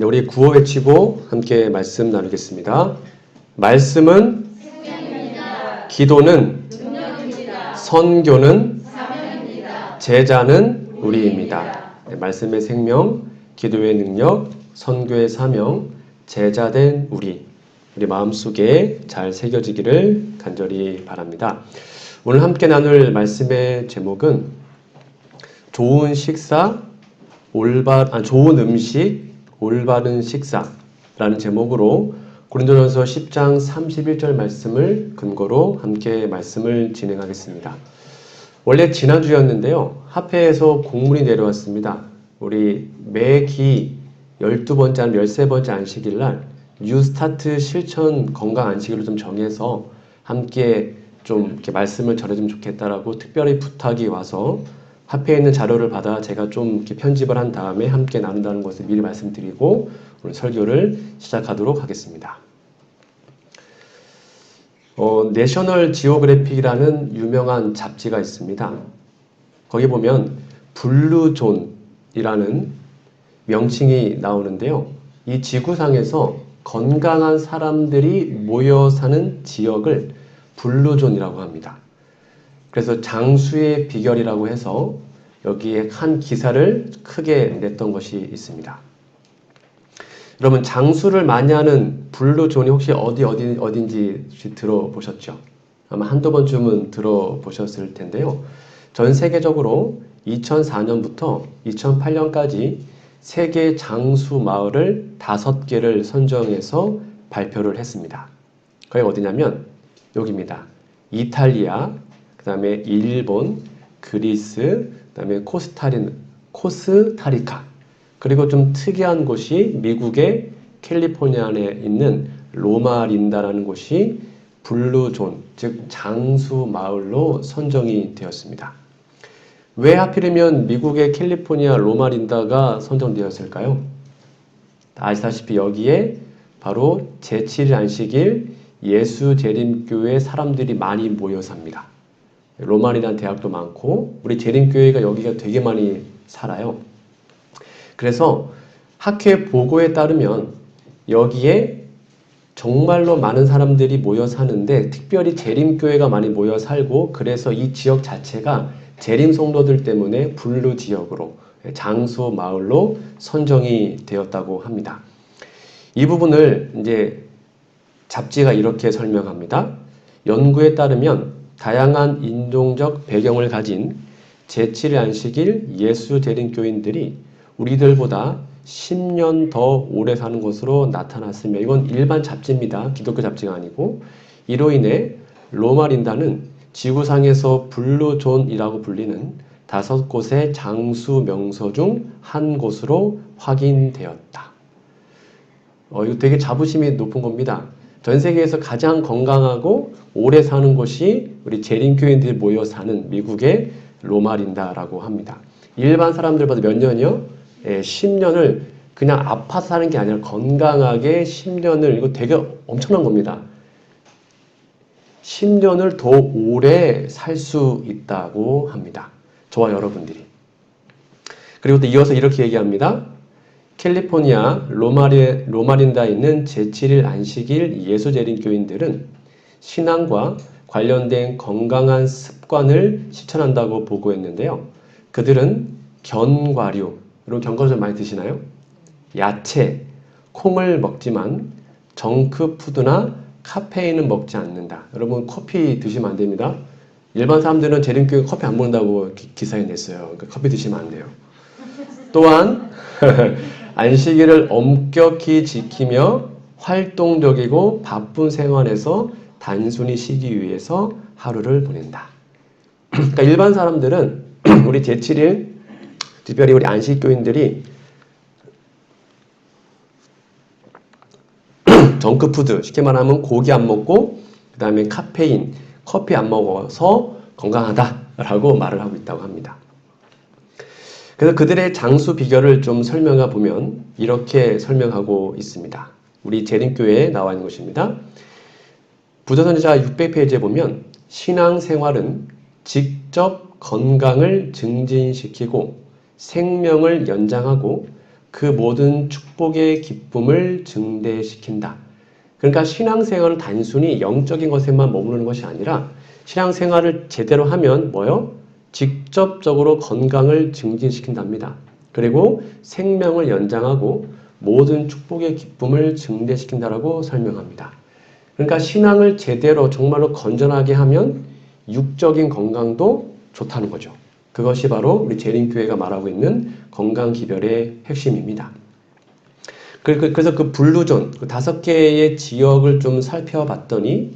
우리 구호 외치고 함께 말씀 나누겠습니다. 말씀은 생명입니다. 기도는 능력입니다. 선교는 사명입니다. 제자는 우리입니다. 네, 말씀의 생명, 기도의 능력, 선교의 사명, 제자된 우리 마음속에 잘 새겨지기를 간절히 바랍니다. 오늘 함께 나눌 말씀의 제목은 좋은 식사, 좋은 음식, 올바른 식사라는 제목으로 고린도전서 10장 31절 말씀을 근거로 함께 말씀을 진행하겠습니다. 원래 지난주였는데요. 합회에서 공문이 내려왔습니다. 우리 매기 12번째, 13번째 안식일 날 뉴스타트 실천 건강 안식일로 좀 정해서 함께 좀 이렇게 말씀을 전해주면 좋겠다라고 특별히 부탁이 와서 합회에 있는 자료를 받아 제가 좀 이렇게 편집을 한 다음에 함께 나눈다는 것을 미리 말씀드리고 오늘 설교를 시작하도록 하겠습니다. 내셔널 지오그래픽이라는 유명한 잡지가 있습니다. 거기 보면 블루존이라는 명칭이 나오는데요. 이 지구상에서 건강한 사람들이 모여 사는 지역을 블루존이라고 합니다. 그래서 장수의 비결이라고 해서 여기에 한 기사를 크게 냈던 것이 있습니다. 여러분, 장수를 많이 하는 블루존이 혹시 어딘지 들어보셨죠? 아마 한두 번쯤은 들어보셨을 텐데요. 전 세계적으로 2004년부터 2008년까지 세계 장수 마을을 5개를 선정해서 발표를 했습니다. 거기 어디냐면 여기입니다. 이탈리아, 그 다음에 일본, 그리스, 그 다음에 코스타리카, 그리고 좀 특이한 곳이 미국의 캘리포니아에 있는 로마린다라는 곳이 블루존, 즉 장수 마을로 선정이 되었습니다. 왜 하필이면 미국의 캘리포니아 로마린다가 선정되었을까요? 다 아시다시피 여기에 바로 제7일 안식일 예수 재림교회 사람들이 많이 모여 삽니다. 로마린다는 대학도 많고 우리 재림교회가 여기가 되게 많이 살아요. 그래서 학회 보고에 따르면 여기에 정말로 많은 사람들이 모여 사는데 특별히 재림교회가 많이 모여 살고 그래서 이 지역 자체가 재림 성도들 때문에 블루 지역으로 장수 마을로 선정이 되었다고 합니다. 이 부분을 이제 잡지가 이렇게 설명합니다. 연구에 따르면 다양한 인종적 배경을 가진 제7일 안식일 예수 재림교인들이 우리들보다 10년 더 오래 사는 것으로 나타났으며 이건 일반 잡지입니다. 기독교 잡지가 아니고 이로 인해 로마린다는 지구상에서 블루존이라고 불리는 5곳의 장수 명소 중 한 곳으로 확인되었다. 이거 되게 자부심이 높은 겁니다. 전 세계에서 가장 건강하고 오래 사는 곳이 우리 재림교인들이 모여 사는 미국의 로마린다라고 합니다. 일반 사람들보다 몇 년이요? 10년을 그냥 아파서 사는 게 아니라 건강하게 10년을, 이거 되게 엄청난 겁니다. 10년을 더 오래 살 수 있다고 합니다. 저와 여러분들이. 그리고 또 이어서 이렇게 얘기합니다. 캘리포니아 로마린다에 있는 제7일 안식일 예수 재림교인들은 신앙과 관련된 건강한 습관을 실천한다고 보고했는데요. 그들은 견과류, 여러분 견과류 많이 드시나요? 야채, 콩을 먹지만 정크푸드나 카페인은 먹지 않는다. 여러분 커피 드시면 안 됩니다. 일반 사람들은 재림교회 커피 안 먹는다고 기사에 냈어요. 그러니까 커피 드시면 안 돼요. 또한 안식일을 엄격히 지키며 활동적이고 바쁜 생활에서 단순히 쉬기 위해서 하루를 보낸다. 그러니까 일반 사람들은 우리 제7일, 특별히 우리 안식교인들이 정크푸드, 쉽게 말하면 고기 안 먹고 그 다음에 카페인, 커피 안 먹어서 건강하다라고 말을 하고 있다고 합니다. 그래서 그들의 장수 비결을 좀 설명해 보면 이렇게 설명하고 있습니다. 우리 재림교회에 나와 있는 것입니다. 부조선지자 600페이지에 보면 신앙생활은 직접 건강을 증진시키고 생명을 연장하고 그 모든 축복의 기쁨을 증대시킨다. 그러니까 신앙생활은 단순히 영적인 것에만 머무르는 것이 아니라 신앙생활을 제대로 하면 뭐요? 직접적으로 건강을 증진시킨답니다. 그리고 생명을 연장하고 모든 축복의 기쁨을 증대시킨다라고 설명합니다. 그러니까 신앙을 제대로 정말로 건전하게 하면 육적인 건강도 좋다는 거죠. 그것이 바로 우리 재림교회가 말하고 있는 건강기별의 핵심입니다. 그래서 그 블루존, 그 5개의 지역을 좀 살펴봤더니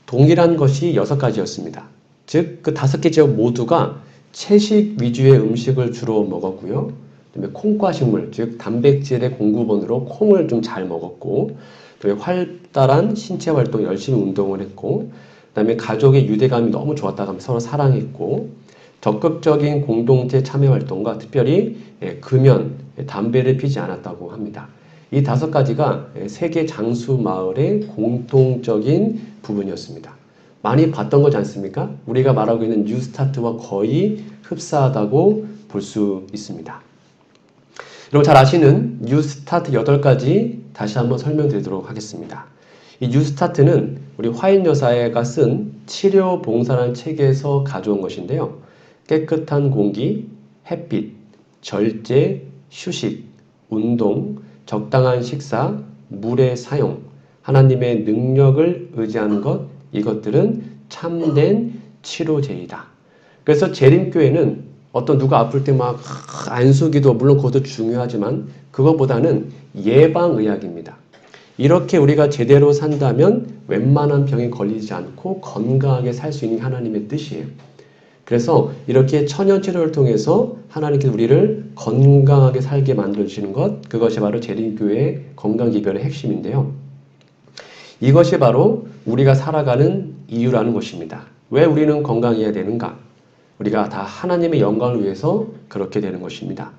동일한 것이 6가지였습니다. 즉, 그 5개 지역 모두가 채식 위주의 음식을 주로 먹었고요. 그다음에 콩과식물, 즉 단백질의 공급원으로 콩을 좀 잘 먹었고, 그다음에 활달한 신체 활동, 열심히 운동을 했고, 그다음에 가족의 유대감이 너무 좋았다고 하면 서로 사랑했고, 적극적인 공동체 참여 활동과 특별히 금연, 담배를 피지 않았다고 합니다. 이 5가지가 세계 장수 마을의 공통적인 부분이었습니다. 많이 봤던 거지 않습니까? 우리가 말하고 있는 뉴스타트와 거의 흡사하다고 볼 수 있습니다. 여러분 잘 아시는 뉴스타트 8가지 다시 한번 설명드리도록 하겠습니다. 이 뉴스타트는 우리 화인 여사가 쓴 치료 봉사라는 책에서 가져온 것인데요. 깨끗한 공기, 햇빛, 절제, 휴식, 운동, 적당한 식사, 물의 사용, 하나님의 능력을 의지하는 것, 이것들은 참된 치료제이다. 그래서 재림교회는 어떤 누가 아플 때 막 안수기도 물론 그것도 중요하지만 그것보다는 예방의학입니다. 이렇게 우리가 제대로 산다면 웬만한 병에 걸리지 않고 건강하게 살 수 있는 게 하나님의 뜻이에요. 그래서 이렇게 천연치료를 통해서 하나님께서 우리를 건강하게 살게 만들어주시는 것, 그것이 바로 재림교회의 건강기별의 핵심인데요. 이것이 바로 우리가 살아가는 이유라는 것입니다. 왜 우리는 건강해야 되는가? 우리가 다 하나님의 영광을 위해서 그렇게 되는 것입니다.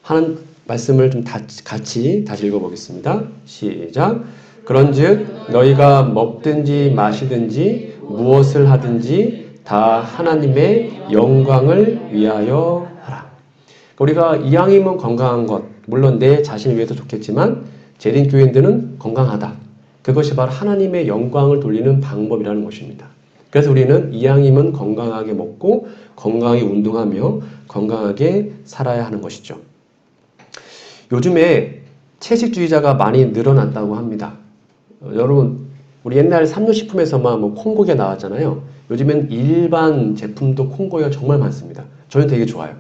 하는 말씀을 좀 같이 다시 읽어보겠습니다. 시작. 그런즉 너희가 먹든지 마시든지 무엇을 하든지 다 하나님의 영광을 위하여 하라. 우리가 이왕이면 건강한 것, 물론 내 자신을 위해서 좋겠지만 재림교인들은 건강하다. 그것이 바로 하나님의 영광을 돌리는 방법이라는 것입니다. 그래서 우리는 이왕이면 건강하게 먹고 건강하게 운동하며 건강하게 살아야 하는 것이죠. 요즘에 채식주의자가 많이 늘어났다고 합니다. 여러분 우리 옛날 삼육식품에서만 뭐 콩고기가 나왔잖아요. 요즘엔 일반 제품도 콩고기가 정말 많습니다. 저는 되게 좋아요.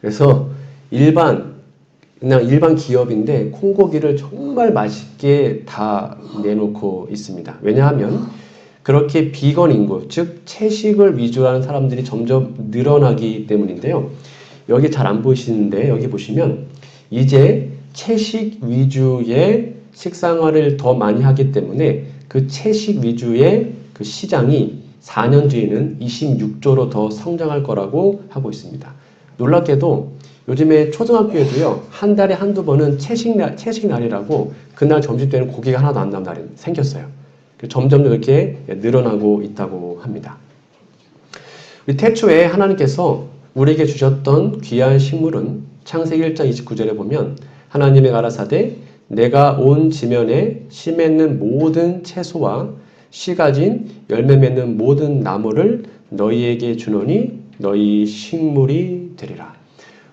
그래서 그냥 일반 기업인데 콩고기를 정말 맛있게 다 내놓고 있습니다. 왜냐하면 그렇게 비건 인구, 즉 채식을 위주로 하는 사람들이 점점 늘어나기 때문인데요. 여기 잘 안 보이시는데 여기 보시면 이제 채식 위주의 식생활을 더 많이 하기 때문에 그 채식 위주의 그 시장이 4년 뒤에는 26조로 더 성장할 거라고 하고 있습니다. 놀랍게도 요즘에 초등학교에도요, 한 달에 한두 번은 채식날이라고 그날 점심때는 고기가 하나도 안 나온 날이 생겼어요. 점점 그렇게 늘어나고 있다고 합니다. 우리 태초에 하나님께서 우리에게 주셨던 귀한 식물은 창세기 1장 29절에 보면 하나님의 가라사대 내가 온 지면에 씨 맺는 모든 채소와 씨 가진 열매 맺는 모든 나무를 너희에게 주노니 너희 식물이 되리라.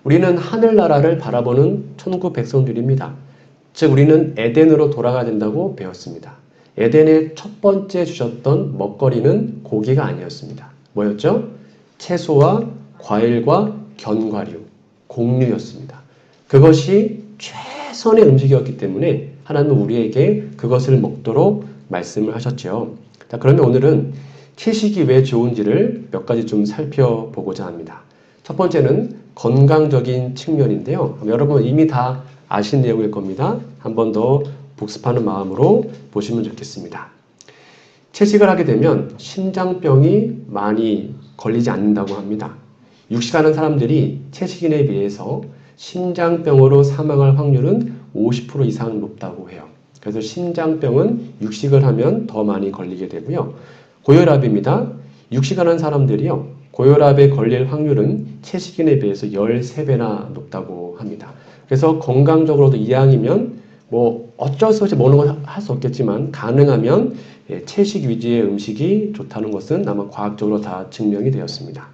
우리는 하늘나라를 바라보는 천국 백성들입니다. 즉 우리는 에덴으로 돌아가야 된다고 배웠습니다. 에덴의 첫 번째 주셨던 먹거리는 고기가 아니었습니다. 뭐였죠? 채소와 과일과 견과류, 곡류였습니다. 그것이 최선의 음식이었기 때문에 하나님은 우리에게 그것을 먹도록 말씀을 하셨죠. 자, 그러면 오늘은 채식이 왜 좋은지를 몇 가지 좀 살펴보고자 합니다. 첫 번째는 건강적인 측면인데요. 여러분 이미 다 아신 내용일 겁니다. 한 번 더 복습하는 마음으로 보시면 좋겠습니다. 채식을 하게 되면 심장병이 많이 걸리지 않는다고 합니다. 육식하는 사람들이 채식인에 비해서 심장병으로 사망할 확률은 50% 이상 높다고 해요. 그래서 심장병은 육식을 하면 더 많이 걸리게 되고요. 고혈압입니다. 육식하는 사람들이요, 고혈압에 걸릴 확률은 채식인에 비해서 13배나 높다고 합니다. 그래서 건강적으로도 이왕이면 뭐 어쩔 수 없이 먹는 건 할 수 없겠지만 가능하면 채식 위주의 음식이 좋다는 것은 아마 과학적으로 다 증명이 되었습니다.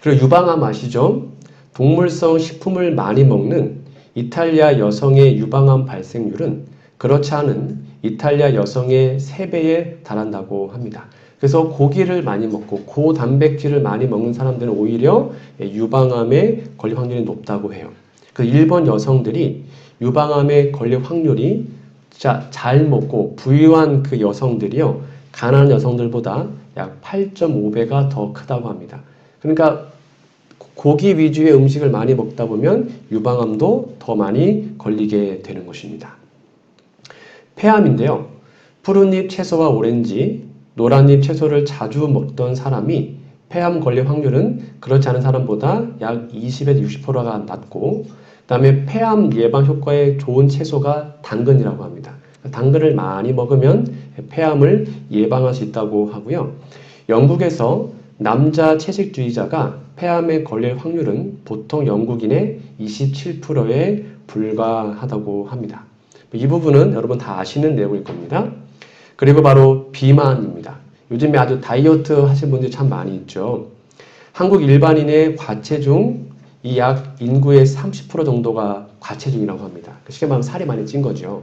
그리고 유방암 아시죠? 동물성 식품을 많이 먹는 이탈리아 여성의 유방암 발생률은 그렇지 않은 이탈리아 여성의 3배에 달한다고 합니다. 그래서 고기를 많이 먹고 고단백질을 많이 먹는 사람들은 오히려 유방암에 걸릴 확률이 높다고 해요. 그 일본 여성들이 유방암에 걸릴 확률이 잘 먹고 부유한 그 여성들이요, 가난한 여성들보다 약 8.5배가 더 크다고 합니다. 그러니까 고기 위주의 음식을 많이 먹다 보면 유방암도 더 많이 걸리게 되는 것입니다. 폐암인데요. 푸른잎 채소와 오렌지, 노란잎 채소를 자주 먹던 사람이 폐암 걸릴 확률은 그렇지 않은 사람보다 약 20에서 60%가 낮고, 그 다음에 폐암 예방 효과에 좋은 채소가 당근이라고 합니다. 당근을 많이 먹으면 폐암을 예방할 수 있다고 하고요. 영국에서 남자 채식주의자가 폐암에 걸릴 확률은 보통 영국인의 27%에 불과하다고 합니다. 이 부분은 여러분 다 아시는 내용일 겁니다. 그리고 바로 비만입니다. 요즘에 아주 다이어트 하시는 분들이 참 많이 있죠. 한국 일반인의 과체중, 이 약 인구의 30% 정도가 과체중이라고 합니다. 쉽게 말하면 살이 많이 찐 거죠.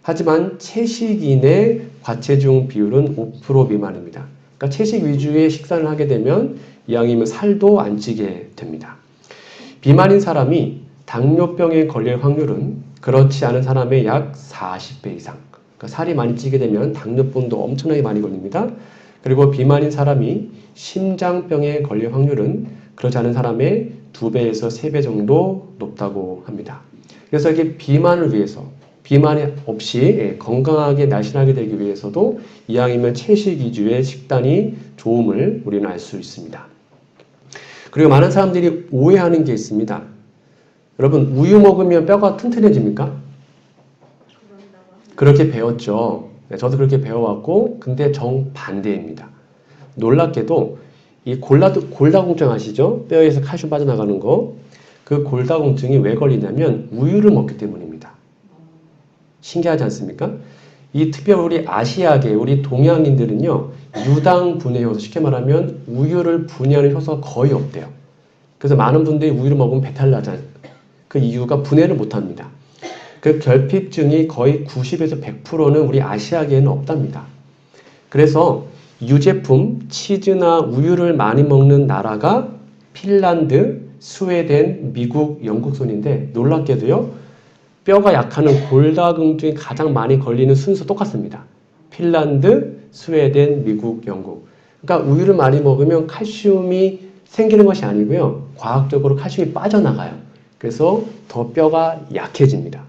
하지만 채식인의 과체중 비율은 5% 미만입니다. 그러니까 채식 위주의 식사를 하게 되면 이왕이면 살도 안 찌게 됩니다. 비만인 사람이 당뇨병에 걸릴 확률은 그렇지 않은 사람의 약 40배 이상. 그러니까 살이 많이 찌게 되면 당뇨병도 엄청나게 많이 걸립니다. 그리고 비만인 사람이 심장병에 걸릴 확률은 그렇지 않은 사람의 2배에서 3배 정도 높다고 합니다. 그래서 이게 비만을 위해서, 비만이 없이 건강하게 날씬하게 되기 위해서도 이왕이면 채식 위주의 식단이 좋음을 우리는 알 수 있습니다. 그리고 많은 사람들이 오해하는 게 있습니다. 여러분, 우유 먹으면 뼈가 튼튼해집니까? 그렇게 배웠죠. 저도 그렇게 배워왔고, 근데 정반대입니다. 놀랍게도 이 골다공증 아시죠? 뼈에서 칼슘 빠져나가는 거. 그 골다공증이 왜 걸리냐면 우유를 먹기 때문입니다. 신기하지 않습니까? 이 특별히 우리 아시아계, 우리 동양인들은요, 유당 분해 효소, 쉽게 말하면 우유를 분해하는 효소가 거의 없대요. 그래서 많은 분들이 우유를 먹으면 배탈 나잖아요. 그 이유가 분해를 못합니다. 그 결핍증이 거의 90에서 100%는 우리 아시아계에는 없답니다. 그래서 유제품, 치즈나 우유를 많이 먹는 나라가 핀란드, 스웨덴, 미국, 영국 순인데 놀랍게도요, 뼈가 약하는 골다공증이 가장 많이 걸리는 순서 똑같습니다. 핀란드, 스웨덴, 미국, 영국. 그러니까 우유를 많이 먹으면 칼슘이 생기는 것이 아니고요, 과학적으로 칼슘이 빠져나가요. 그래서 더 뼈가 약해집니다.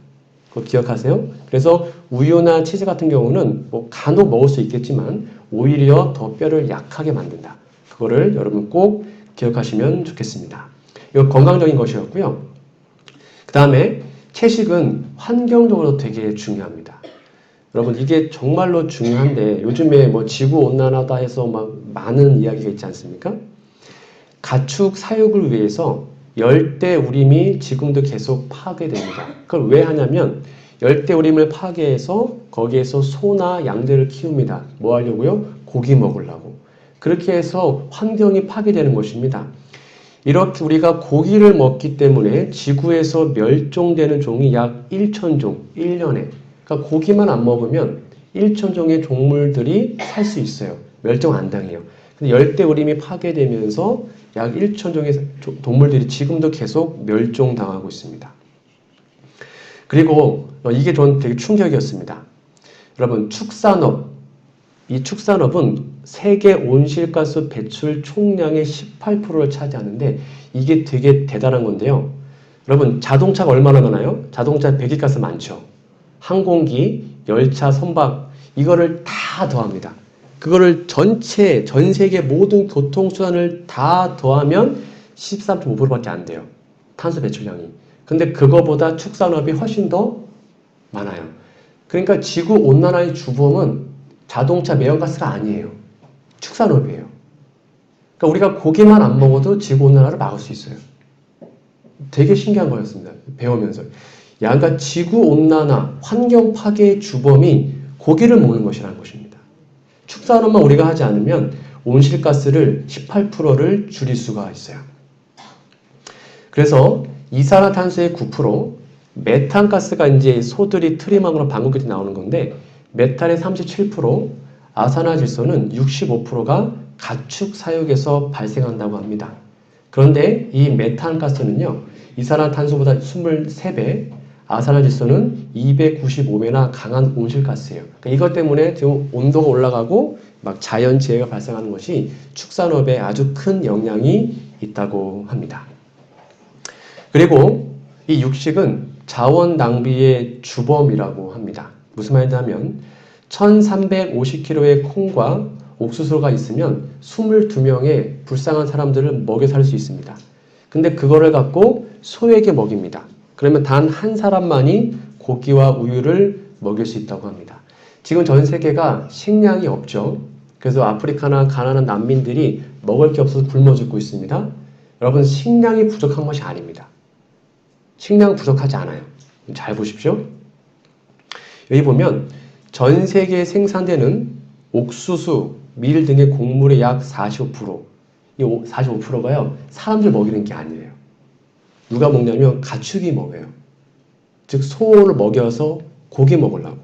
그거 기억하세요? 그래서 우유나 치즈 같은 경우는 뭐 간혹 먹을 수 있겠지만 오히려 더 뼈를 약하게 만든다. 그거를 여러분 꼭 기억하시면 좋겠습니다. 이거 건강적인 것이었고요. 그 다음에 채식은 환경적으로 되게 중요합니다. 여러분 이게 정말로 중요한데 요즘에 뭐 지구온난화다 해서 막 많은 이야기가 있지 않습니까? 가축 사육을 위해서 열대우림이 지금도 계속 파괴됩니다. 그걸 왜 하냐면 열대우림을 파괴해서 거기에서 소나 양들을 키웁니다. 뭐 하려고요? 고기 먹으려고. 그렇게 해서 환경이 파괴되는 것입니다. 이렇게 우리가 고기를 먹기 때문에 지구에서 멸종되는 종이 약 1,000종, 1년에. 그러니까 고기만 안 먹으면 1,000종의 동물들이 살 수 있어요. 멸종 안 당해요. 근데 열대우림이 파괴되면서 약 1,000종의 동물들이 지금도 계속 멸종당하고 있습니다. 그리고 이게 전 되게 충격이었습니다. 여러분, 축산업. 이 축산업은 세계 온실가스 배출 총량의 18%를 차지하는데 이게 되게 대단한 건데요. 여러분, 자동차가 얼마나 많아요? 자동차 배기가스 많죠. 항공기, 열차, 선박 이거를 다 더합니다. 그거를 전 세계 모든 교통수단을 다 더하면 13.5%밖에 안 돼요. 탄소 배출량이. 근데 그거보다 축산업이 훨씬 더 많아요. 그러니까 지구온난화의 주범은 자동차 매연가스가 아니에요. 축산업이에요. 그러니까 우리가 고기만 안 먹어도 지구온난화를 막을 수 있어요. 되게 신기한 거였습니다. 배우면서. 야, 그러니까 지구온난화, 환경 파괴의 주범이 고기를 먹는 것이라는 것입니다. 축산업만 우리가 하지 않으면 온실가스를 18%를 줄일 수가 있어요. 그래서 이산화탄소의 9%, 메탄가스가 이제 소들이 트림함으로 방귀끼리 나오는 건데 메탄의 37%, 아산화질소는 65%가 가축 사육에서 발생한다고 합니다. 그런데 이 메탄가스는요, 이산화탄소보다 23배, 아산화질소는 295배나 강한 온실가스예요. 그러니까 이것 때문에 지금 온도가 올라가고 막 자연재해가 발생하는 것이 축산업에 아주 큰 영향이 있다고 합니다. 그리고 이 육식은 자원 낭비의 주범이라고 합니다. 무슨 말이냐면 1350kg의 콩과 옥수수가 있으면 22명의 불쌍한 사람들을 먹여 살 수 있습니다. 근데 그거를 갖고 소에게 먹입니다. 그러면 단 한 사람만이 고기와 우유를 먹일 수 있다고 합니다. 지금 전 세계가 식량이 없죠. 그래서 아프리카나 가난한 난민들이 먹을 게 없어서 굶어 죽고 있습니다. 여러분, 식량이 부족한 것이 아닙니다. 식량 부족하지 않아요. 잘 보십시오. 여기 보면 전 세계에 생산되는 옥수수, 밀 등의 곡물의 약 45%, 이 45%가요, 사람들 먹이는 게 아니에요. 누가 먹냐면 가축이 먹어요. 즉 소를 먹여서 고기 먹으려고.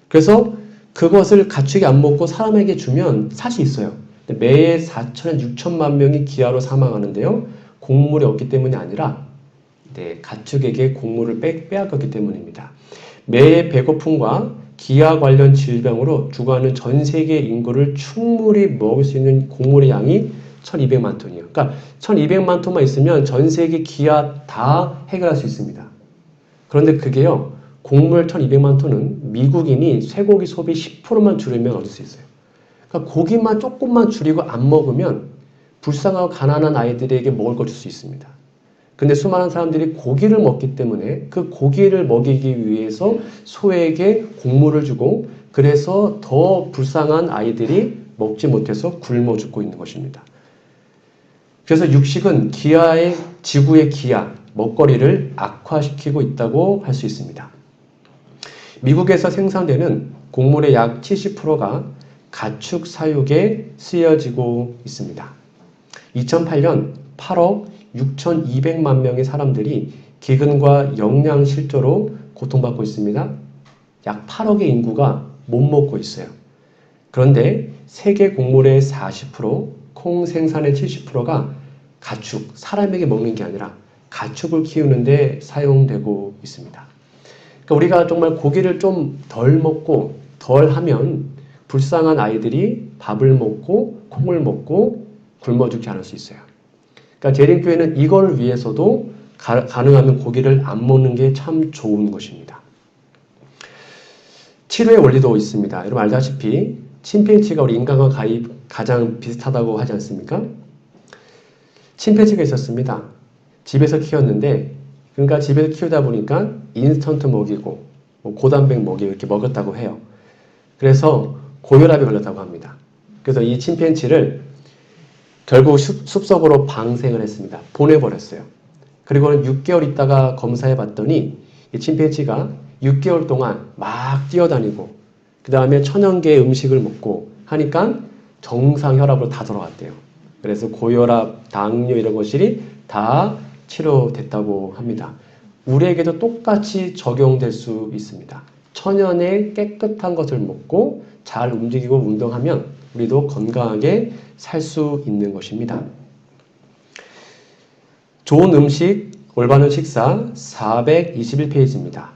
그래서 그것을 가축이 안 먹고 사람에게 주면 살 수 있어요. 매해 4천에서 6천만 명이 기아로 사망하는데요. 곡물이 없기 때문이 아니라 가축에게 곡물을 빼앗겼기 때문입니다. 매해 배고픔과 기아 관련 질병으로 죽어가는 전 세계 인구를 충분히 먹을 수 있는 곡물의 양이 1200만 톤이에요. 그러니까 1200만 톤만 있으면 전 세계 기아 다 해결할 수 있습니다. 그런데 그게요, 곡물 1200만 톤은 미국인이 쇠고기 소비 10%만 줄이면 얻을 수 있어요. 그러니까 고기만 조금만 줄이고 안 먹으면 불쌍하고 가난한 아이들에게 먹을 걸 줄 수 있습니다. 근데 수많은 사람들이 고기를 먹기 때문에 그 고기를 먹이기 위해서 소에게 곡물을 주고, 그래서 더 불쌍한 아이들이 먹지 못해서 굶어 죽고 있는 것입니다. 그래서 육식은 지구의 기아, 먹거리를 악화시키고 있다고 할 수 있습니다. 미국에서 생산되는 곡물의 약 70%가 가축 사육에 쓰여지고 있습니다. 2008년 8억 6,200만 명의 사람들이 기근과 영양 실조로 고통받고 있습니다. 약 8억의 인구가 못 먹고 있어요. 그런데 세계 곡물의 40%, 콩 생산의 70%가 가축, 사람에게 먹는 게 아니라 가축을 키우는데 사용되고 있습니다. 그러니까 우리가 정말 고기를 좀 덜 먹고 덜 하면 불쌍한 아이들이 밥을 먹고 콩을 먹고 굶어 죽지 않을 수 있어요. 그러니까 재림교회는 이걸 위해서도 가능하면 고기를 안 먹는 게 참 좋은 것입니다. 치료의 원리도 있습니다. 여러분 알다시피 침팬지가 우리 인간과 가장 비슷하다고 하지 않습니까? 침팬지가 있었습니다. 집에서 키웠는데, 그러니까 집에서 키우다 보니까 인스턴트 먹이고 고단백 먹이고 이렇게 먹었다고 해요. 그래서 고혈압이 걸렸다고 합니다. 그래서 이 침팬지를 결국 숲속으로 방생을 했습니다. 보내버렸어요. 그리고는 6개월 있다가 검사해 봤더니 이 침팬지가 6개월 동안 막 뛰어다니고 그 다음에 1000개 음식을 먹고 하니까 정상 혈압으로 다 돌아갔대요. 그래서 고혈압, 당뇨 이런 것들이 다 치료됐다고 합니다. 우리에게도 똑같이 적용될 수 있습니다. 천연의 깨끗한 것을 먹고 잘 움직이고 운동하면 우리도 건강하게 살 수 있는 것입니다. 좋은 음식, 올바른 식사 421페이지입니다.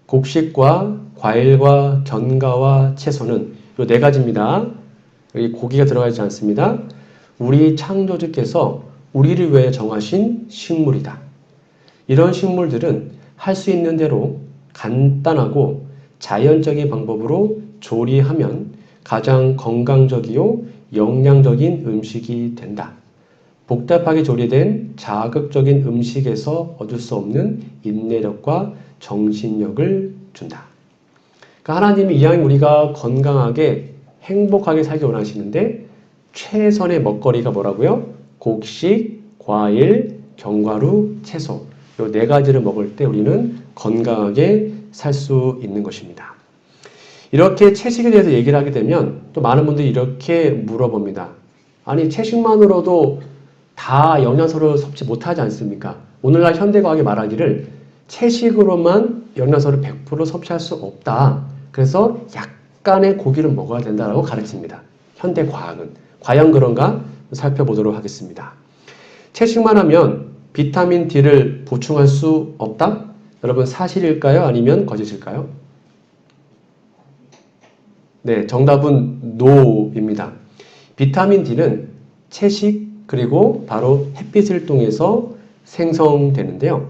곡식과 과일과 견과와 채소는 이 네 가지입니다. 여기 고기가 들어가 있지 않습니다. 우리 창조주께서 우리를 위해 정하신 식물이다. 이런 식물들은 할 수 있는 대로 간단하고 자연적인 방법으로 조리하면 가장 건강적이요 영양적인 음식이 된다. 복잡하게 조리된 자극적인 음식에서 얻을 수 없는 인내력과 정신력을 준다. 그러니까 하나님이 이왕 우리가 건강하게 행복하게 살기 원하시는데 최선의 먹거리가 뭐라고요? 곡식, 과일, 견과류, 채소. 이 네 가지를 먹을 때 우리는 건강하게 살 수 있는 것입니다. 이렇게 채식에 대해서 얘기를 하게 되면 또 많은 분들이 이렇게 물어봅니다. 아니, 채식만으로도 다 영양소를 섭취 못하지 않습니까? 오늘날 현대과학이 말하기를 채식으로만 영양소를 100% 섭취할 수 없다. 그래서 약간의 고기를 먹어야 된다고 가르칩니다. 현대과학은. 과연 그런가? 살펴보도록 하겠습니다. 채식만 하면 비타민 D를 보충할 수 없다? 여러분 사실일까요? 아니면 거짓일까요? 네, 정답은 NO입니다. 비타민 D는 채식 그리고 바로 햇빛을 통해서 생성되는데요.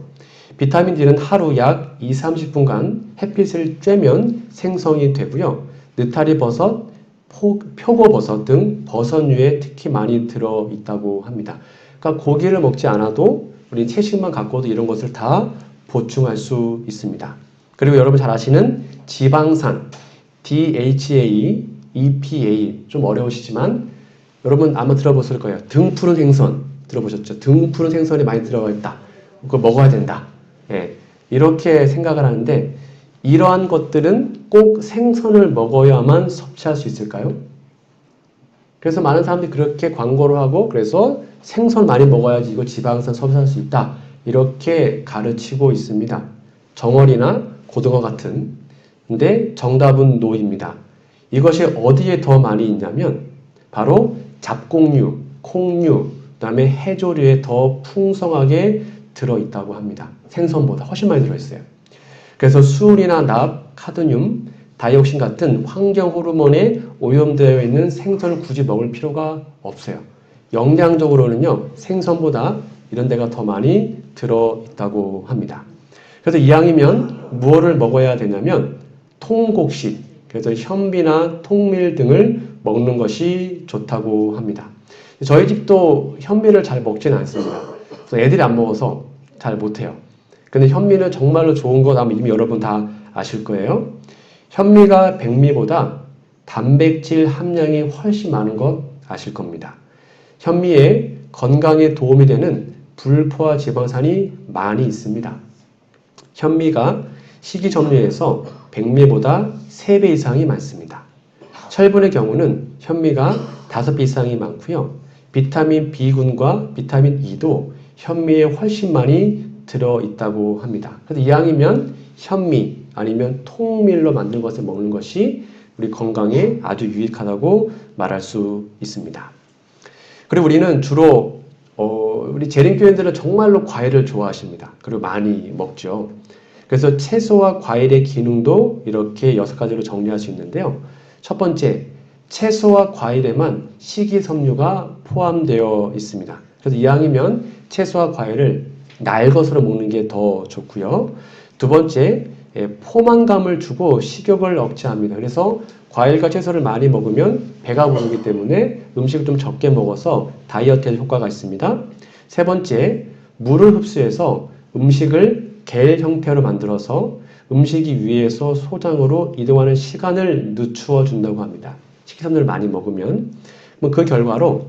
비타민 D는 하루 약 20-30분간 햇빛을 쬐면 생성이 되고요. 느타리 버섯, 표고버섯 등 버섯류에 특히 많이 들어있다고 합니다. 그러니까 고기를 먹지 않아도 우리 채식만 갖고도 이런 것을 다 보충할 수 있습니다. 그리고 여러분 잘 아시는 지방산, DHA, EPA 좀 어려우시지만 여러분 아마 들어보실 거예요. 등푸른 생선 들어보셨죠? 등푸른 생선이 많이 들어가 있다. 그거 먹어야 된다. 예, 이렇게 생각을 하는데 이러한 것들은 꼭 생선을 먹어야만 섭취할 수 있을까요? 그래서 많은 사람들이 그렇게 광고를 하고 그래서 생선 많이 먹어야지 이거 지방산 섭취할 수 있다. 이렇게 가르치고 있습니다. 정어리나 고등어 같은. 근데 정답은 노입니다. 이것이 어디에 더 많이 있냐면 바로 잡곡류, 콩류, 그 다음에 해조류에 더 풍성하게 들어있다고 합니다. 생선보다 훨씬 많이 들어있어요. 그래서 수은이나 납, 카드뮴, 다이옥신 같은 환경 호르몬에 오염되어 있는 생선을 굳이 먹을 필요가 없어요. 영양적으로는요, 생선보다 이런 데가 더 많이 들어있다고 합니다. 그래서 이왕이면 무엇을 먹어야 되냐면 통곡식, 그래서 현미나 통밀 등을 먹는 것이 좋다고 합니다. 저희 집도 현미를 잘 먹지는 않습니다. 그래서 애들이 안 먹어서 잘 못해요. 근데 현미는 정말로 좋은 것 아마 이미 여러분 다 아실 거예요. 현미가 백미보다 단백질 함량이 훨씬 많은 것 아실 겁니다. 현미에 건강에 도움이 되는 불포화 지방산이 많이 있습니다. 현미가 식이섬유에서 백미보다 3배 이상이 많습니다. 철분의 경우는 현미가 5배 이상이 많고요. 비타민 B군과 비타민 E도 현미에 훨씬 많이 들어있다고 합니다. 그래서 이왕이면 현미 아니면 통밀로 만든 것을 먹는 것이 우리 건강에 아주 유익하다고 말할 수 있습니다. 그리고 우리는 주로 우리 재림교인들은 정말로 과일을 좋아하십니다. 그리고 많이 먹죠. 그래서 채소와 과일의 기능도 이렇게 6가지로 정리할 수 있는데요. 첫 번째, 채소와 과일에만 식이섬유가 포함되어 있습니다. 그래서 이왕이면 채소와 과일을 날 것으로 먹는 게 더 좋고요. 두 번째, 포만감을 주고 식욕을 억제합니다. 그래서 과일과 채소를 많이 먹으면 배가 부르기 때문에 음식을 좀 적게 먹어서 다이어트에 효과가 있습니다. 세 번째, 물을 흡수해서 음식을 겔 형태로 만들어서 음식이 위에서 소장으로 이동하는 시간을 늦추어 준다고 합니다. 식이섬유를 많이 먹으면 그 결과로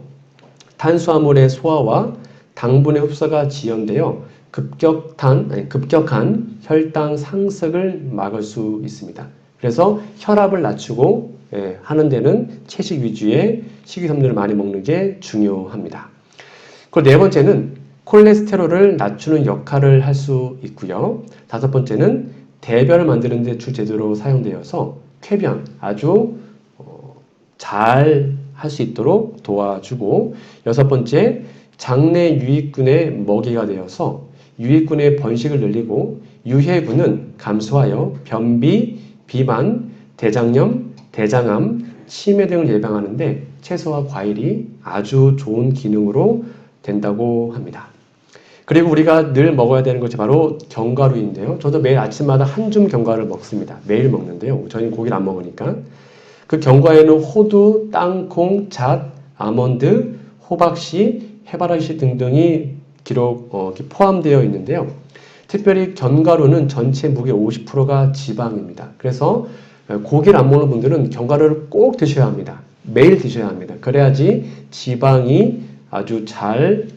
탄수화물의 소화와 당분의 흡수가 지연되어 급격한 혈당 상승을 막을 수 있습니다. 그래서 혈압을 낮추고 하는 데는 채식 위주의 식이섬유를 많이 먹는 게 중요합니다. 그리고 네 번째는 콜레스테롤을 낮추는 역할을 할 수 있고요. 다섯 번째는 대변을 만드는 데 주재료로 사용되어서 쾌변 아주 잘 할 수 있도록 도와주고, 여섯 번째, 장내 유익균의 먹이가 되어서 유익균의 번식을 늘리고 유해균은 감소하여 변비, 비만, 대장염, 대장암, 치매 등을 예방하는데 채소와 과일이 아주 좋은 기능으로 된다고 합니다. 그리고 우리가 늘 먹어야 되는 것이 바로 견과류인데요. 저도 매일 아침마다 한 줌 견과를 먹습니다. 매일 먹는데요. 저희는 고기를 안 먹으니까. 그 견과에는 호두, 땅콩, 잣, 아몬드, 호박씨, 해바라기씨 등등이 포함되어 있는데요. 특별히 견과류는 전체 무게 50%가 지방입니다. 그래서 고기를 안 먹는 분들은 견과류를 꼭 드셔야 합니다. 매일 드셔야 합니다. 그래야지 지방이 아주 잘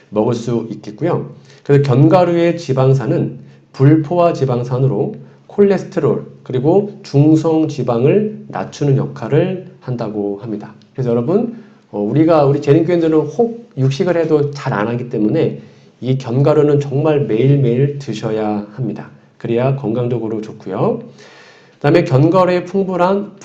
먹을 수 있겠고요. 그래서 견과류의 지방산은 불포화 지방산으로 콜레스테롤 그리고 중성 지방을 낮추는 역할을 한다고 합니다. 그래서 여러분 우리 재림교인들은 혹 육식을 해도 잘 안 하기 때문에 이 견과류는 정말 매일매일 드셔야 합니다. 그래야 건강적으로 좋고요. 그 다음에 견과류에 풍부한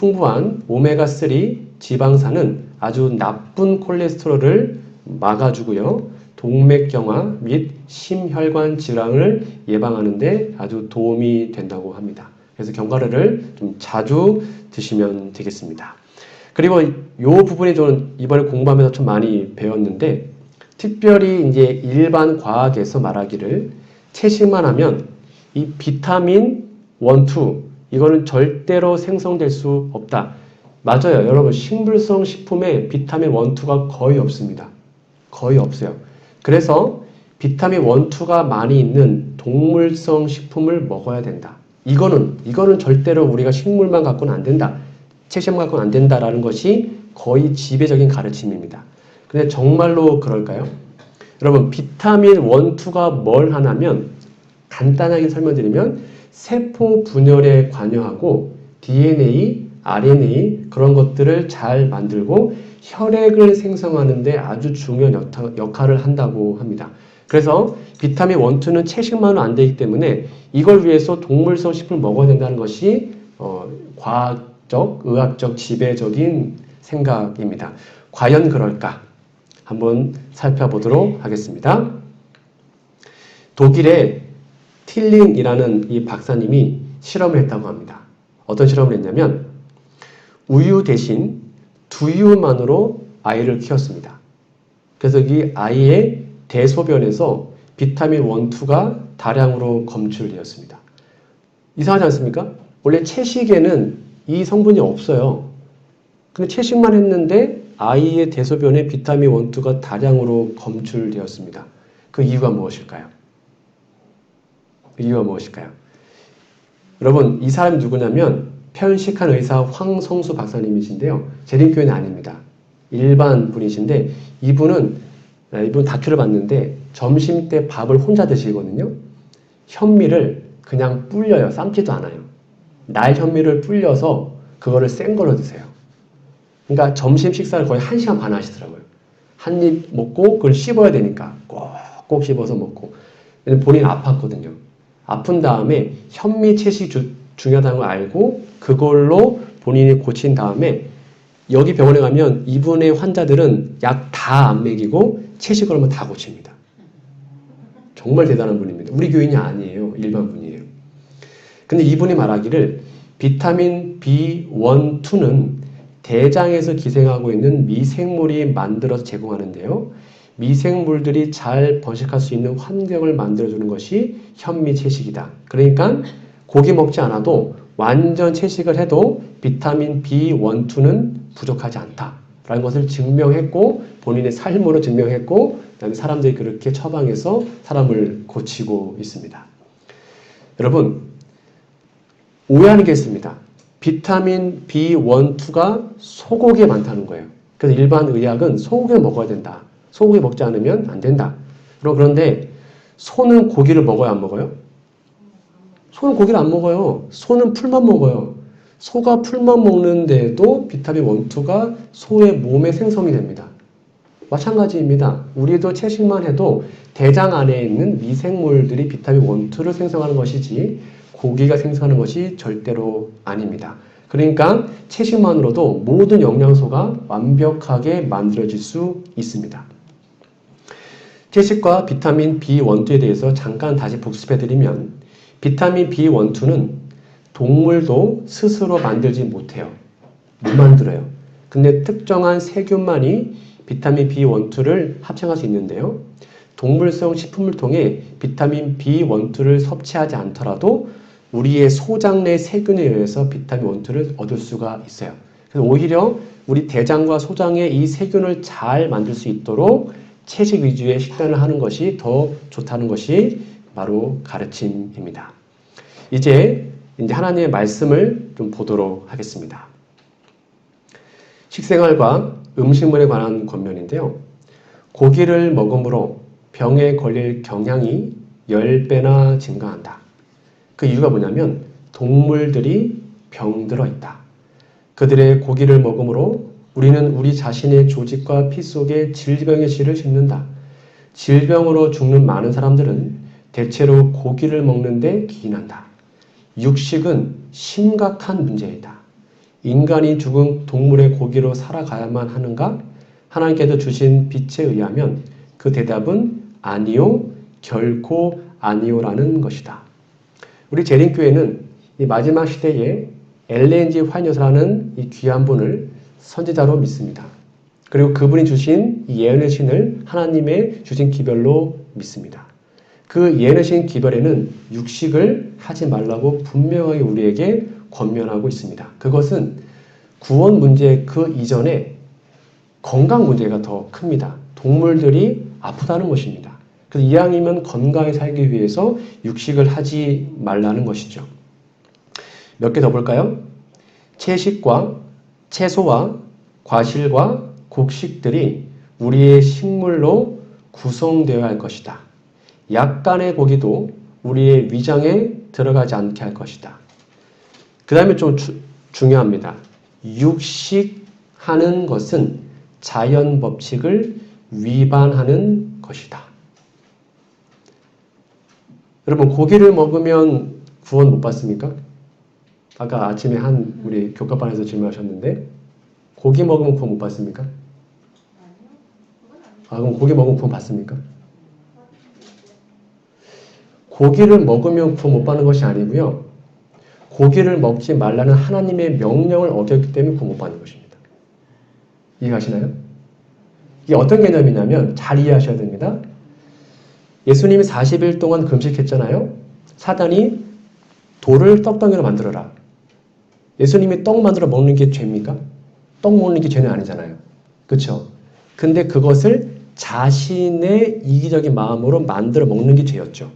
오메가3 지방산은 아주 나쁜 콜레스테롤을 막아주고요. 동맥경화 및 심혈관 질환을 예방하는 데 아주 도움이 된다고 합니다. 그래서 견과류를 좀 자주 드시면 되겠습니다. 그리고 이 부분이 저는 이번에 공부하면서 좀 많이 배웠는데 특별히 이제 일반 과학에서 말하기를 채식만 하면 이 비타민 1, 2 이거는 절대로 생성될 수 없다. 맞아요. 여러분 식물성 식품에 비타민 1, 2가 거의 없습니다. 거의 없어요. 그래서 비타민 1, 2가 많이 있는 동물성 식품을 먹어야 된다. 이거는 절대로 우리가 식물만 갖고는 안 된다. 채식만 갖고는 안 된다라는 것이 거의 지배적인 가르침입니다. 근데 정말로 그럴까요? 여러분 비타민 1, 2가 뭘 하냐면 간단하게 설명드리면 세포 분열에 관여하고 DNA, RNA 그런 것들을 잘 만들고 혈액을 생성하는 데 아주 중요한 역할을 한다고 합니다. 그래서 비타민 1, 2는 채식만으로 안 되기 때문에 이걸 위해서 동물성 식품을 먹어야 된다는 것이 과학적, 의학적, 지배적인 생각입니다. 과연 그럴까? 한번 살펴보도록 하겠습니다. 독일의 틸링이라는 이 박사님이 실험을 했다고 합니다. 어떤 실험을 했냐면 우유 대신 두유만으로 아이를 키웠습니다. 그래서 이 아이의 대소변에서 비타민 1, 2가 다량으로 검출되었습니다. 이상하지 않습니까? 원래 채식에는 이 성분이 없어요. 근데 채식만 했는데 아이의 대소변에 비타민 1, 2가 다량으로 검출되었습니다. 그 이유가 무엇일까요? 이유가 무엇일까요? 여러분 이 사람이 누구냐면 편식한 의사 황성수 박사님이신데요. 재림교회는 아닙니다. 일반 분이신데 이분 다큐를 봤는데 점심 때 밥을 혼자 드시거든요. 현미를 그냥 불려요. 삶지도 않아요. 날 현미를 불려서 그거를 센 걸로 드세요. 그러니까 점심 식사를 거의 1시간 반 하시더라고요. 한 입 먹고 그걸 씹어야 되니까 꼭꼭 씹어서 먹고. 본인 아팠거든요. 아픈 다음에 현미 채식이 중요하다는 걸 알고 그걸로 본인이 고친 다음에 여기 병원에 가면 이분의 환자들은 약 다 안 먹이고 채식을 하면 다 고칩니다. 정말 대단한 분입니다. 우리 교인이 아니에요. 일반 분이에요. 근데 이분이 말하기를 비타민 B1, 2는 대장에서 기생하고 있는 미생물이 만들어서 제공하는데요. 미생물들이 잘 번식할 수 있는 환경을 만들어주는 것이 현미 채식이다. 그러니까 고기 먹지 않아도 완전 채식을 해도 비타민 B1, 2는 부족하지 않다라는 것을 증명했고 본인의 삶으로 증명했고 그다음에 사람들이 그렇게 처방해서 사람을 고치고 있습니다. 여러분 오해하는 게 있습니다. 비타민 B1, 2가 소고기에 많다는 거예요. 그래서 일반 의학은 소고기를 먹어야 된다. 소고기 먹지 않으면 안 된다. 그런데 소는 고기를 먹어요, 안 먹어요? 소는 고기를 안 먹어요. 소는 풀만 먹어요. 소가 풀만 먹는데도 비타민 1, 2가 소의 몸에 생성이 됩니다. 마찬가지입니다. 우리도 채식만 해도 대장 안에 있는 미생물들이 비타민 1, 2를 생성하는 것이지 고기가 생성하는 것이 절대로 아닙니다. 그러니까 채식만으로도 모든 영양소가 완벽하게 만들어질 수 있습니다. 채식과 비타민 B1, 2에 대해서 잠깐 다시 복습해드리면 비타민 B1, 2는 동물도 스스로 만들지 못해요. 못 만들어요. 근데 특정한 세균만이 비타민 B1, 2를 합성할 수 있는데요. 동물성 식품을 통해 비타민 B1, 2를 섭취하지 않더라도 우리의 소장 내 세균에 의해서 비타민 1, 2를 얻을 수가 있어요. 그래서 오히려 우리 대장과 소장에 이 세균을 잘 만들 수 있도록 채식 위주의 식단을 하는 것이 더 좋다는 것이 바로 가르침입니다. 이제 이제 하나님의 말씀을 좀 보도록 하겠습니다. 식생활과 음식물에 관한 권면인데요. 고기를 먹음으로 병에 걸릴 경향이 10배나 증가한다. 그 이유가 뭐냐면 동물들이 병들어 있다. 그들의 고기를 먹음으로 우리는 우리 자신의 조직과 피 속에 질병의 씨를 심는다. 질병으로 죽는 많은 사람들은 대체로 고기를 먹는데 기인한다. 육식은 심각한 문제이다. 인간이 죽은 동물의 고기로 살아가야만 하는가? 하나님께서 주신 빛에 의하면 그 대답은 아니요, 결코 아니요라는 것이다. 우리 재림교회는 이 마지막 시대에 엘렌 G. 화이트 여사라는 이 귀한 분을 선지자로 믿습니다. 그리고 그분이 주신 이 예언의 신을 하나님의 주신 기별로 믿습니다. 그 예언의 신 기별에는 육식을 하지 말라고 분명하게 우리에게 권면하고 있습니다. 그것은 구원 문제 그 이전에 건강 문제가 더 큽니다. 동물들이 아프다는 것입니다. 그래서 이왕이면 건강하게 살기 위해서 육식을 하지 말라는 것이죠. 몇 개 더 볼까요? 채식과 채소와 과실과 곡식들이 우리의 식물로 구성되어야 할 것이다. 약간의 고기도 우리의 위장에 들어가지 않게 할 것이다. 그 다음에 좀 중요합니다. 육식하는 것은 자연 법칙을 위반하는 것이다. 여러분, 고기를 먹으면 구원 못 받습니까? 아까 아침에 우리 교과반에서 질문하셨는데 고기 먹으면 구원 못 받습니까? 그럼 고기 먹으면 구원 받습니까? 고기를 먹으면 구원 못 받는 것이 아니고요. 고기를 먹지 말라는 하나님의 명령을 어겼기 때문에 구원 못 받는 것입니다. 이해가시나요? 이게 어떤 개념이냐면 잘 이해하셔야 됩니다. 예수님이 40일 동안 금식했잖아요. 사단이 돌을 떡덩이로 만들어라. 예수님이 떡 만들어 먹는 게 죄입니까? 떡 먹는 게 죄는 아니잖아요. 그렇죠? 근데 그것을 자신의 이기적인 마음으로 만들어 먹는 게 죄였죠.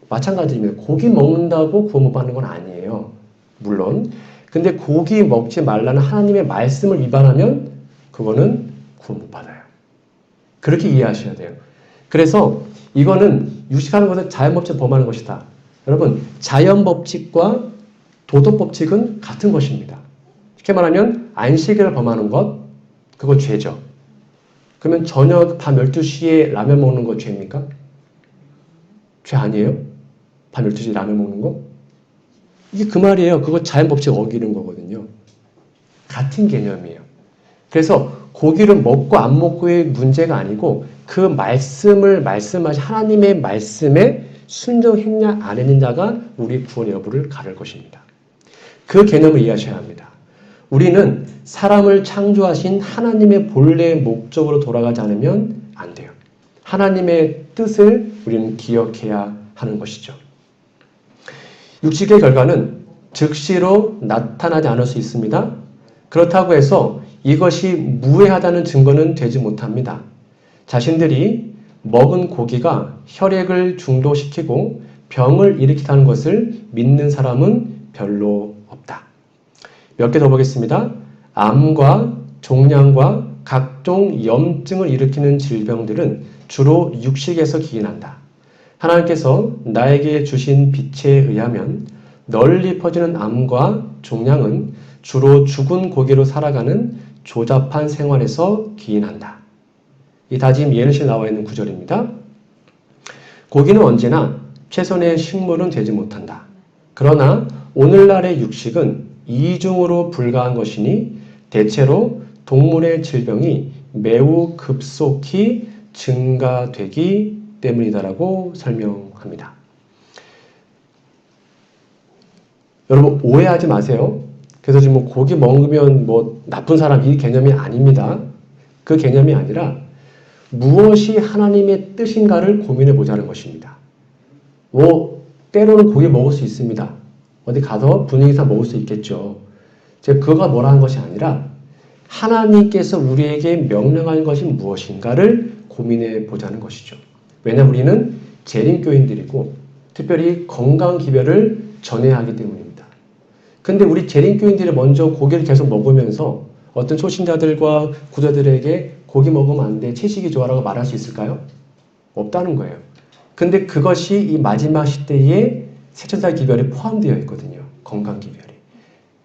마찬가지입니다. 고기 먹는다고 구원 못 받는 건 아니에요. 물론. 근데 고기 먹지 말라는 하나님의 말씀을 위반하면 그거는 구원 못 받아요. 그렇게 이해하셔야 돼요. 그래서 이거는 육식하는 것은 자연법칙을 범하는 것이다. 여러분, 자연법칙과 도덕법칙은 같은 것입니다. 쉽게 말하면 안식일을 범하는 것, 그거 죄죠. 그러면 저녁 밤 12시에 라면 먹는 거 죄입니까? 죄 아니에요? 밤 12시에 라면 먹는 거? 이게 그 말이에요. 그거 자연법칙 어기는 거거든요. 같은 개념이에요. 그래서 고기를 먹고 안 먹고의 문제가 아니고 그 말씀을 말씀하신 하나님의 말씀에 순종했냐 안 했느냐가 우리 구원의 여부를 가를 것입니다. 그 개념을 이해하셔야 합니다. 우리는 사람을 창조하신 하나님의 본래의 목적으로 돌아가지 않으면 안 돼요. 하나님의 뜻을 우리는 기억해야 하는 것이죠. 육식의 결과는 즉시로 나타나지 않을 수 있습니다. 그렇다고 해서 이것이 무해하다는 증거는 되지 못합니다. 자신들이 먹은 고기가 혈액을 중독시키고 병을 일으킨다는 것을 믿는 사람은 별로 없다. 몇 개 더 보겠습니다. 암과 종양과 각종 염증을 일으키는 질병들은 주로 육식에서 기인한다. 하나님께서 나에게 주신 빛에 의하면 널리 퍼지는 암과 종양은 주로 죽은 고기로 살아가는 조잡한 생활에서 기인한다. 이 다짐 예언실 나와 있는 구절입니다. 고기는 언제나 최선의 식물은 되지 못한다. 그러나 오늘날의 육식은 이중으로 불과한 것이니 대체로 동물의 질병이 매우 급속히 증가되기 때문이다라고 설명합니다. 여러분 오해하지 마세요. 그래서 지금 뭐 고기 먹으면 뭐 나쁜 사람 이 개념이 아닙니다. 그 개념이 아니라 무엇이 하나님의 뜻인가를 고민해 보자는 것입니다. 뭐 때로는 고기 먹을 수 있습니다. 어디 가서 분위기상 먹을 수 있겠죠. 제가 그거가 뭐라는 것이 아니라 하나님께서 우리에게 명령하는 것이 무엇인가를 고민해 보자는 것이죠. 왜냐하면 우리는 재림교인들이고 특별히 건강 기별을 전해야 하기 때문입니다. 근데 우리 재림교인들이 먼저 고기를 계속 먹으면서 어떤 초신자들과 구자들에게 고기 먹으면 안 돼, 채식이 좋아라고 말할 수 있을까요? 없다는 거예요. 근데 그것이 이 마지막 시대의 세천사 기별에 포함되어 있거든요. 건강 기별이.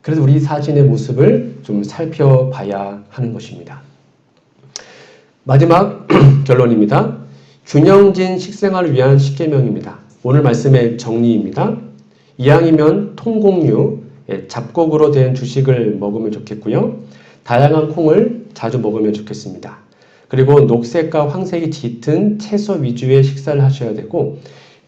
그래서 우리 사진의 모습을 좀 살펴봐야 하는 것입니다. 마지막 결론입니다. 균형진 식생활을 위한 십계명입니다. 오늘 말씀의 정리입니다. 이왕이면 통곡류, 잡곡으로 된 주식을 먹으면 좋겠고요. 다양한 콩을 자주 먹으면 좋겠습니다. 그리고 녹색과 황색이 짙은 채소 위주의 식사를 하셔야 되고,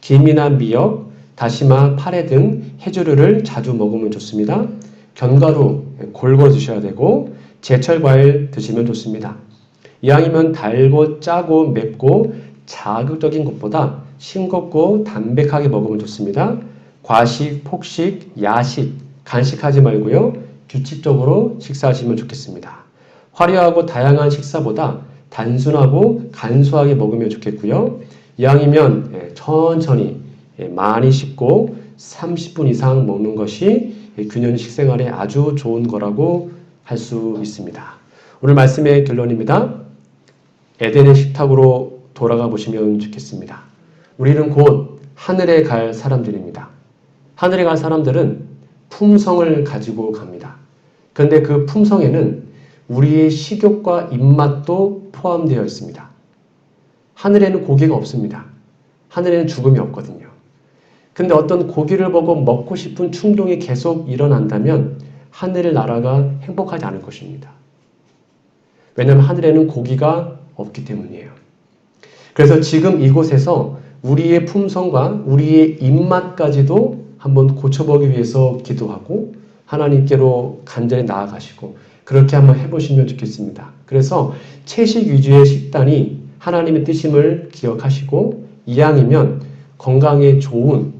김이나 미역, 다시마, 파래 등 해조류를 자주 먹으면 좋습니다. 견과류 골고루 드셔야 되고, 제철 과일 드시면 좋습니다. 이왕이면 달고 짜고 맵고 자극적인 것보다 싱겁고 담백하게 먹으면 좋습니다. 과식, 폭식, 야식, 간식하지 말고요. 규칙적으로 식사하시면 좋겠습니다. 화려하고 다양한 식사보다 단순하고 간소하게 먹으면 좋겠고요. 이왕이면 천천히 많이 씹고 30분 이상 먹는 것이 균형 식생활에 아주 좋은 거라고 할 수 있습니다. 오늘 말씀의 결론입니다. 에덴의 식탁으로 돌아가 보시면 좋겠습니다. 우리는 곧 하늘에 갈 사람들입니다. 하늘에 갈 사람들은 품성을 가지고 갑니다. 그런데 그 품성에는 우리의 식욕과 입맛도 포함되어 있습니다. 하늘에는 고기가 없습니다. 하늘에는 죽음이 없거든요. 근데 어떤 고기를 보고 먹고 싶은 충동이 계속 일어난다면 하늘의 나라가 행복하지 않을 것입니다. 왜냐하면 하늘에는 고기가 없기 때문이에요. 그래서 지금 이곳에서 우리의 품성과 우리의 입맛까지도 한번 고쳐보기 위해서 기도하고 하나님께로 간절히 나아가시고 그렇게 한번 해보시면 좋겠습니다. 그래서 채식 위주의 식단이 하나님의 뜻임을 기억하시고 이왕이면 건강에 좋은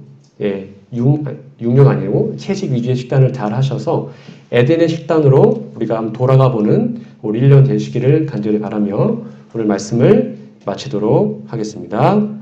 육류 아니고 채식 위주의 식단을 잘 하셔서 에덴의 식단으로 우리가 한번 돌아가 보는 우리 1년 되시기를 간절히 바라며 오늘 말씀을 마치도록 하겠습니다.